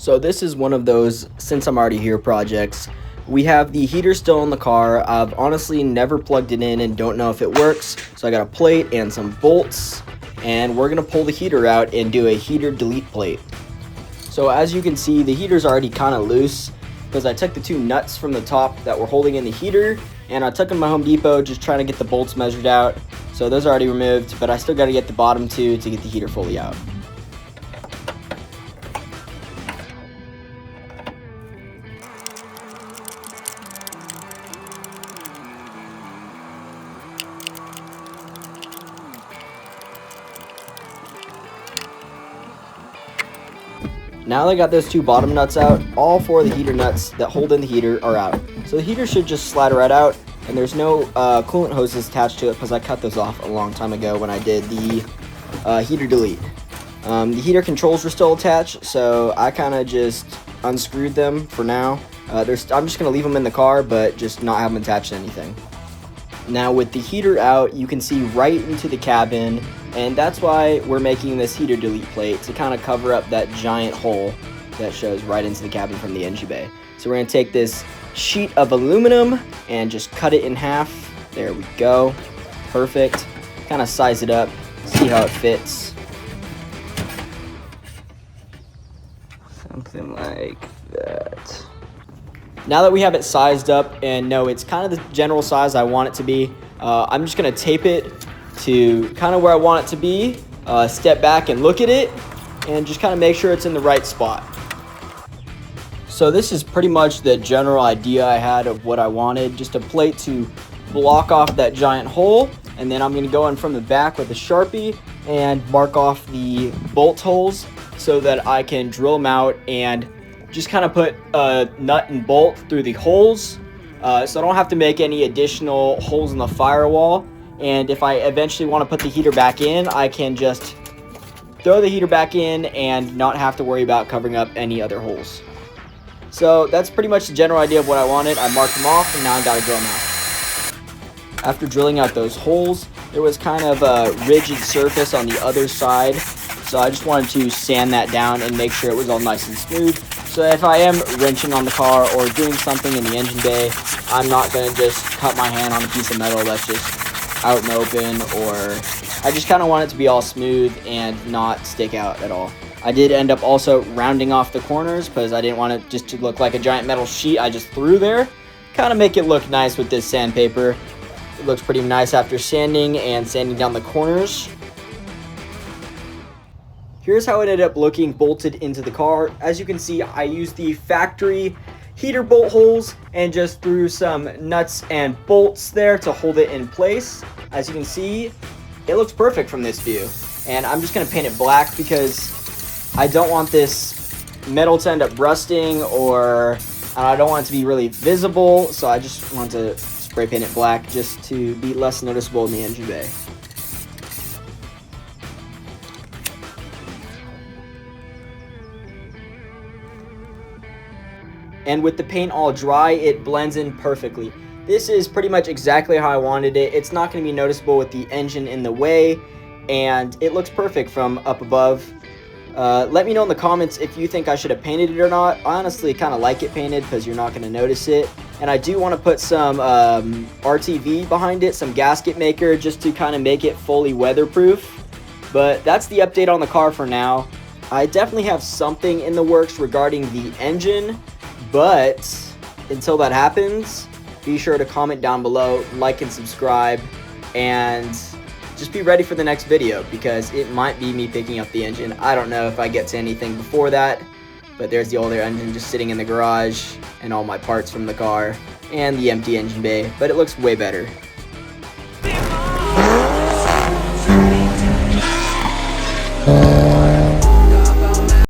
So this is one of those since I'm already here projects. We have the heater still in the car. I've honestly never plugged it in and don't know if it works. So I got a plate and some bolts, and we're gonna pull the heater out and do a heater delete plate. So as you can see, the heater's already kind of loose because I took the two nuts from the top that were holding in the heater and I took them to Home Depot just trying to get the bolts measured out. So those are already removed, but I still got to get the bottom two to get the heater fully out. Now that I got those two bottom nuts out, all four of the heater nuts that hold in the heater are out. So the heater should just slide right out, and there's no coolant hoses attached to it because I cut those off a long time ago when I did the heater delete. The heater controls were still attached, so I kind of just unscrewed them for now. I'm just going to leave them in the car, but just not have them attached to anything. Now with the heater out, you can see right into the cabin, and that's why we're making this heater delete plate, to kind of cover up that giant hole that shows right into the cabin from the engine bay. So we're going to take this sheet of aluminum and just cut it in half. There we go. Perfect. Kind of size it up, see how it fits. Something like that. Now that we have it sized up and know it's kind of the general size I want it to be, I'm just going to tape it to kind of where I want it to be, step back and look at it, and just kind of make sure it's in the right spot. So this is pretty much the general idea I had of what I wanted, just a plate to block off that giant hole, and then I'm going to go in from the back with a Sharpie and mark off the bolt holes so that I can drill them out and just kind of put a nut and bolt through the holes, so I don't have to make any additional holes in the firewall. And if I eventually want to put the heater back in, I can just throw the heater back in and not have to worry about covering up any other holes. So that's pretty much the general idea of what I wanted. I marked them off, and now I got to drill them out. After drilling out those holes, there was kind of a rigid surface on the other side, so I just wanted to sand that down and make sure it was all nice and smooth. So if I am wrenching on the car or doing something in the engine bay, I'm not going to just cut my hand on a piece of metal that's just out and open, or I just kind of want it to be all smooth and not stick out at all. I did end up also rounding off the corners because I didn't want it just to look like a giant metal sheet I just threw there. Kind of make it look nice with this sandpaper. It looks pretty nice after sanding and sanding down the corners. Here's how it ended up looking bolted into the car. As you can see, I used the factory heater bolt holes and just threw some nuts and bolts there to hold it in place. As you can see, it looks perfect from this view. And I'm just going to paint it black because I don't want this metal to end up rusting, or I don't want it to be really visible, so I just want to spray paint it black just to be less noticeable in the engine bay. And with the paint all dry, it blends in perfectly. This is pretty much exactly how I wanted it. It's not going to be noticeable with the engine in the way, and it looks perfect from up above. Let me know in the comments if you think I should have painted it or not. I honestly kind of like it painted because you're not going to notice it. And I do want to put some RTV behind it, some gasket maker, just to kind of make it fully weatherproof. But that's the update on the car for now. I definitely have something in the works regarding the engine, but until that happens, be sure to comment down below, like and subscribe, and just be ready for the next video because it might be me picking up the engine. I don't know if I get to anything before that, but there's the older engine just sitting in the garage and all my parts from the car and the empty engine bay, but it looks way better.